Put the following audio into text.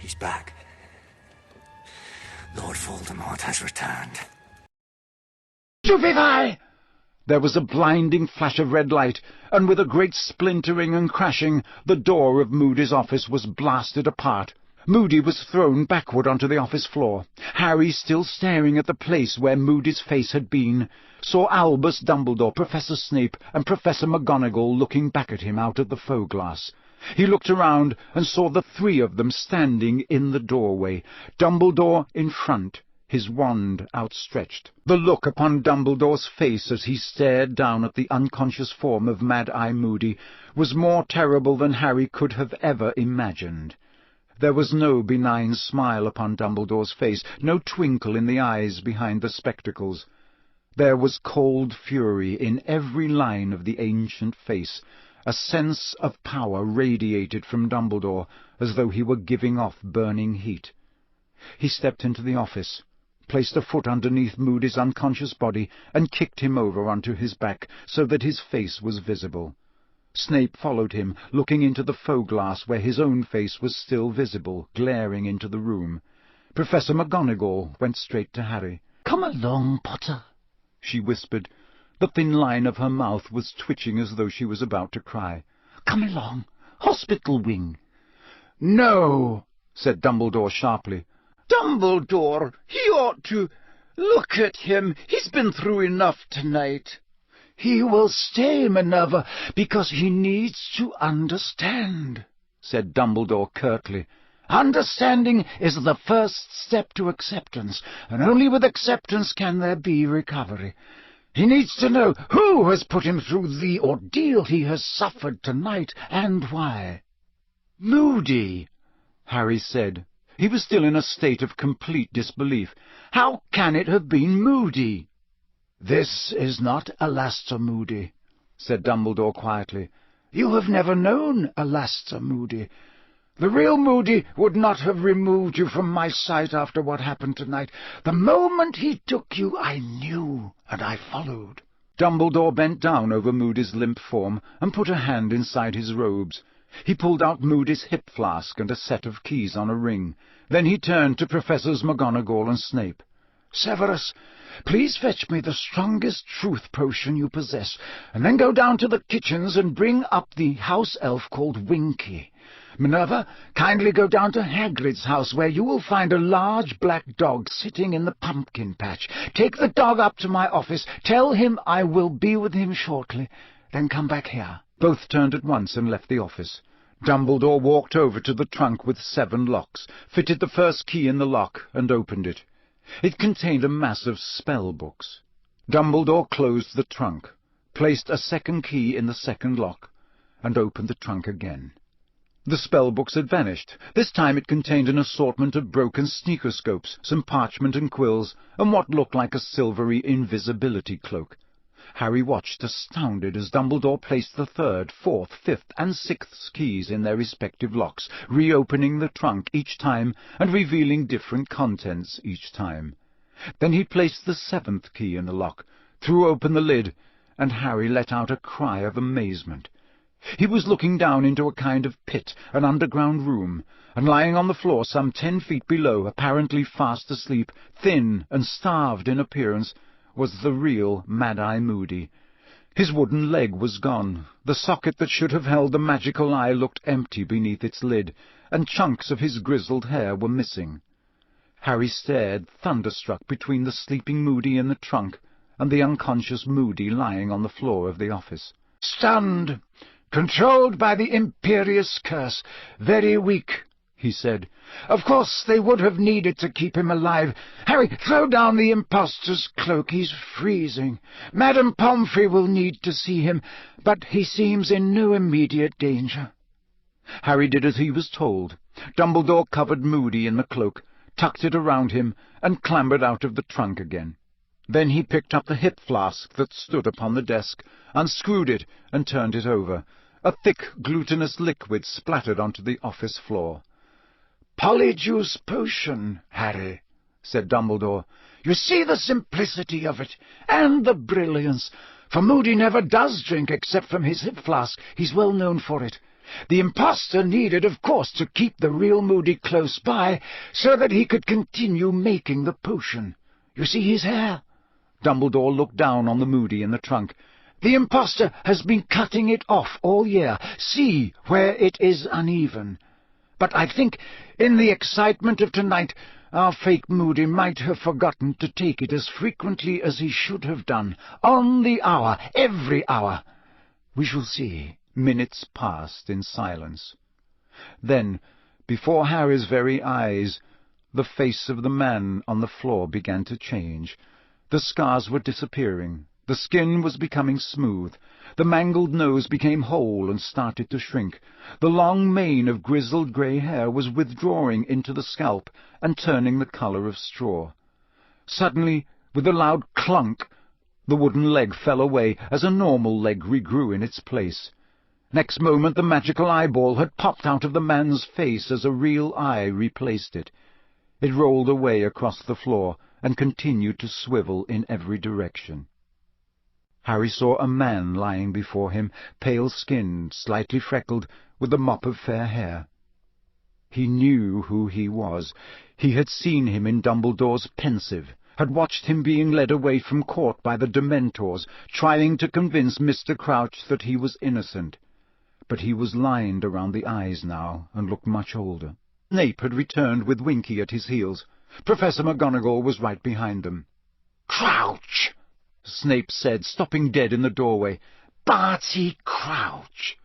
He's back. Lord Voldemort has returned. Stupefy! There was a blinding flash of red light, and with a great splintering and crashing, the door of Moody's office was blasted apart. Moody was thrown backward onto the office floor. Harry, still staring at the place where Moody's face had been, saw Albus Dumbledore, Professor Snape, and Professor McGonagall looking back at him out of the faux glass. He looked around and saw the three of them standing in the doorway, Dumbledore in front, his wand outstretched. The look upon Dumbledore's face as he stared down at the unconscious form of Mad-Eye Moody was more terrible than Harry could have ever imagined. There was no benign smile upon Dumbledore's face, no twinkle in the eyes behind the spectacles. There was cold fury in every line of the ancient face. A sense of power radiated from Dumbledore, as though he were giving off burning heat. He stepped into the office, placed a foot underneath Moody's unconscious body, and kicked him over onto his back, so that his face was visible. Snape followed him, looking into the faux glass where his own face was still visible, glaring into the room. Professor McGonagall went straight to Harry. "Come along, Potter," she whispered. The thin line of her mouth was twitching as though she was about to cry. "Come along. Hospital wing." "No," said Dumbledore sharply. "Dumbledore, he ought to... Look at him. He's been through enough tonight." "He will stay, Minerva, because he needs to understand," said Dumbledore curtly. "Understanding is the first step to acceptance, and only with acceptance can there be recovery. He needs to know who has put him through the ordeal he has suffered tonight, and why." "Moody," Harry said. He was still in a state of complete disbelief. "How can it have been Moody?" "This is not Alastor Moody," said Dumbledore quietly. "You have never known Alastor Moody. The real Moody would not have removed you from my sight after what happened tonight. The moment he took you, I knew, and I followed." Dumbledore bent down over Moody's limp form and put a hand inside his robes. He pulled out Moody's hip flask and a set of keys on a ring. Then he turned to Professors McGonagall and Snape. "Severus, please fetch me the strongest truth potion you possess, and then go down to the kitchens and bring up the house elf called Winky. Minerva, kindly go down to Hagrid's house, where you will find a large black dog sitting in the pumpkin patch. Take the dog up to my office. Tell him I will be with him shortly. Then come back here." Both turned at once and left the office. Dumbledore walked over to the trunk with 7 locks, fitted the first key in the lock, and opened it. It contained a mass of spell books. Dumbledore closed the trunk, placed a second key in the second lock, and opened the trunk again. The spell books had vanished. This time it contained an assortment of broken sneakoscopes, some parchment and quills, and what looked like a silvery invisibility cloak. Harry watched, astounded, as Dumbledore placed the 3rd, 4th, 5th, and 6th keys in their respective locks, reopening the trunk each time and revealing different contents each time. Then he placed the 7th key in the lock, threw open the lid, and Harry let out a cry of amazement. He was looking down into a kind of pit, an underground room, and lying on the floor some 10 feet below, apparently fast asleep, thin and starved in appearance, was the real Mad-Eye Moody. His wooden leg was gone. The socket that should have held the magical eye looked empty beneath its lid, and chunks of his grizzled hair were missing. Harry stared, thunderstruck, between the sleeping Moody in the trunk and the unconscious Moody lying on the floor of the office. "Stunned, controlled by the imperious curse, very weak," he said. "Of course they would have needed to keep him alive. Harry, throw down the impostor's cloak. He's freezing. Madame Pomfrey will need to see him, but he seems in no immediate danger." Harry did as he was told. Dumbledore covered Moody in the cloak, tucked it around him, and clambered out of the trunk again. Then he picked up the hip flask that stood upon the desk, unscrewed it, and turned it over. A thick, glutinous liquid splattered onto the office floor. "Polyjuice potion, Harry," said Dumbledore. "You see the simplicity of it, and the brilliance, for Moody never does drink except from his hip flask. He's well known for it. The impostor needed, of course, to keep the real Moody close by, so that he could continue making the potion. You see his hair?" Dumbledore looked down on the Moody in the trunk. "The impostor has been cutting it off all year. See where it is uneven. But I think, in the excitement of tonight, our fake Moody might have forgotten to take it as frequently as he should have done. On the hour, every hour. We shall see." Minutes passed in silence. Then, before Harry's very eyes, the face of the man on the floor began to change. The scars were disappearing. The skin was becoming smooth. The mangled nose became whole and started to shrink. The long mane of grizzled grey hair was withdrawing into the scalp and turning the colour of straw. Suddenly, with a loud clunk, the wooden leg fell away as a normal leg regrew in its place. Next moment the magical eyeball had popped out of the man's face as a real eye replaced it. It rolled away across the floor and continued to swivel in every direction. Harry saw a man lying before him, pale-skinned, slightly freckled, with a mop of fair hair. He knew who he was. He had seen him in Dumbledore's Pensive, had watched him being led away from court by the Dementors, trying to convince Mr. Crouch that he was innocent. But he was lined around the eyes now, and looked much older. Snape had returned with Winky at his heels. Professor McGonagall was right behind them. "Crouch!" Snape said, stopping dead in the doorway. "Barty Crouch!